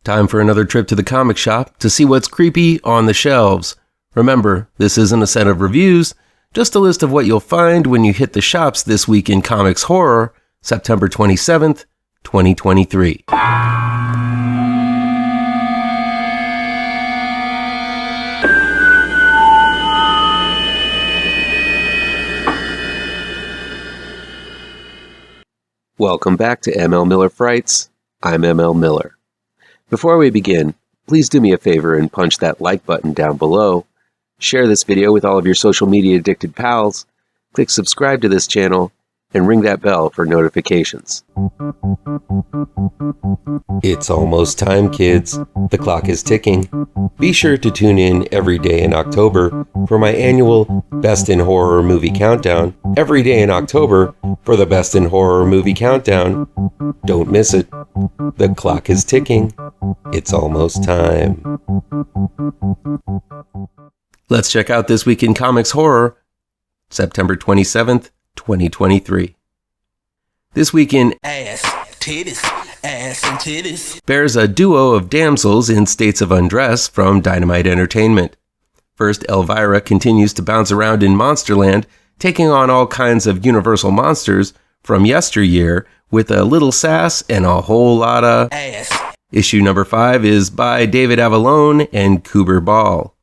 Time for another trip to the comic shop to see what's creepy on the shelves. Remember, this isn't a set of reviews, just a list of what you'll find when you hit the shops this week in comics horror, September 27th, 2023. Welcome back to ML Miller Frights. I'm ML Miller. Before we begin, please do me a favor and punch that like button down below. Share this video with all of your social media addicted pals. Click subscribe to this channel and ring that bell for notifications. It's almost time, kids. The clock is ticking. Be sure to tune in every day in October for my annual Best in Horror Movie Countdown. Every day in October for the Best in Horror Movie Countdown. Don't miss it. The clock is ticking. It's almost time. Let's check out This Week in Comics Horror, September 27th, 2023. This week in ass, titties, ass and titties bears a duo of damsels in states of undress from Dynamite Entertainment. First, Elvira continues to bounce around in MONSTERLAND, taking on all kinds of universal monsters from yesteryear with a little sass and a whole lot of ass. Issue number 5 is by David Avallone and Kewber Baal.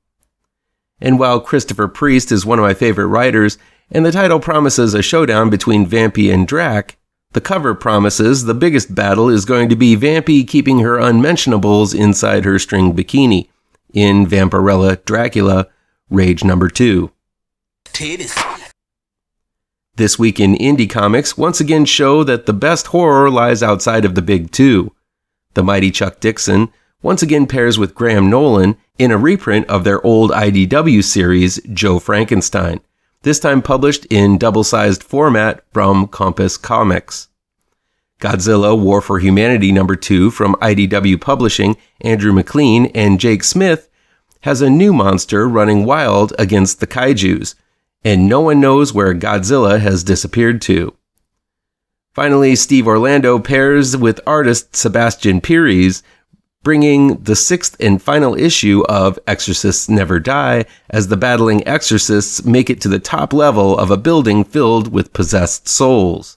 And while Christopher Priest is one of my favorite writers, and the title promises a showdown between Vampy and Drac, the cover promises the biggest battle is going to be Vampy keeping her unmentionables inside her string bikini in Vampirella, Dracula, Rage number 2. Titties. This week in indie comics once again show that the best horror lies outside of the big two. The mighty Chuck Dixon once again pairs with Graham Nolan in a reprint of their old IDW series, Joe Frankenstein, this time published in double-sized format from Compass Comics. Godzilla War for Humanity number 2 from IDW Publishing, Andrew MacLean and Jake Smith, has a new monster running wild against the kaijus, and no one knows where Godzilla has disappeared to. Finally, Steve Orlando pairs with artist Sebastián Piriz, bringing the 6th and final issue of Exorcists Never Die as the battling exorcists make it to the top level of a building filled with possessed souls.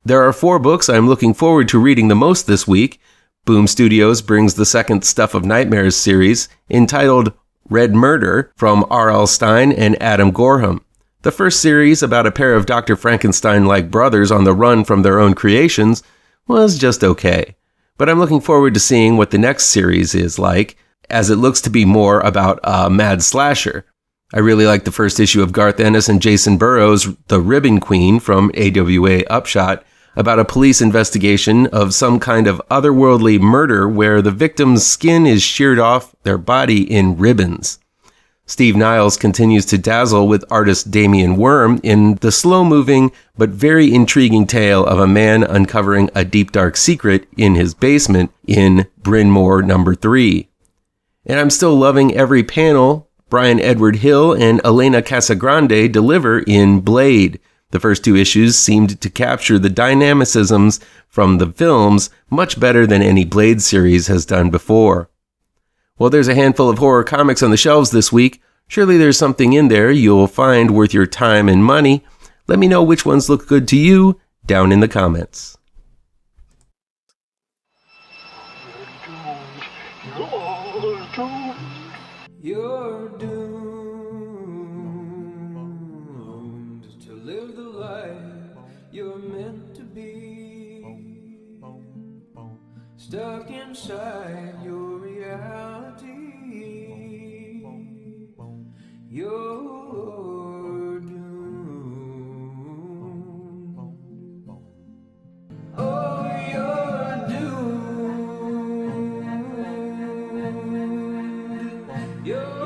There are 4 books I'm looking forward to reading the most this week. Boom Studios brings the second Stuff of Nightmares series, entitled Red Murder, from R.L.Stine and Adam Gorham. The first series, about a pair of Dr. Frankenstein-like brothers on the run from their own creations, was just okay. But I'm looking forward to seeing what the next series is like, as it looks to be more about a mad slasher. I really like the first issue of Garth Ennis and Jacen Burrows' The Ribbon Queen from AWA Upshot, about a police investigation of some kind of otherworldly murder where the victim's skin is sheared off their body in ribbons. Steve Niles continues to dazzle with artist Damien Worm in the slow-moving but very intriguing tale of a man uncovering a deep dark secret in his basement in BRYNMORE number 3. And I'm still loving every panel Brian Edward Hill and Elena Casagrande deliver in Blade. The first 2 issues seemed to capture the dynamicisms from the films much better than any Blade series has done before. Well, there's a handful of horror comics on the shelves this week. Surely there's something in there you'll find worth your time and money. Let me know which ones look good to you down in the comments. You're doomed to live the life you're meant to be, stuck inside your reality. You're doomed. Oh, you're doomed. You're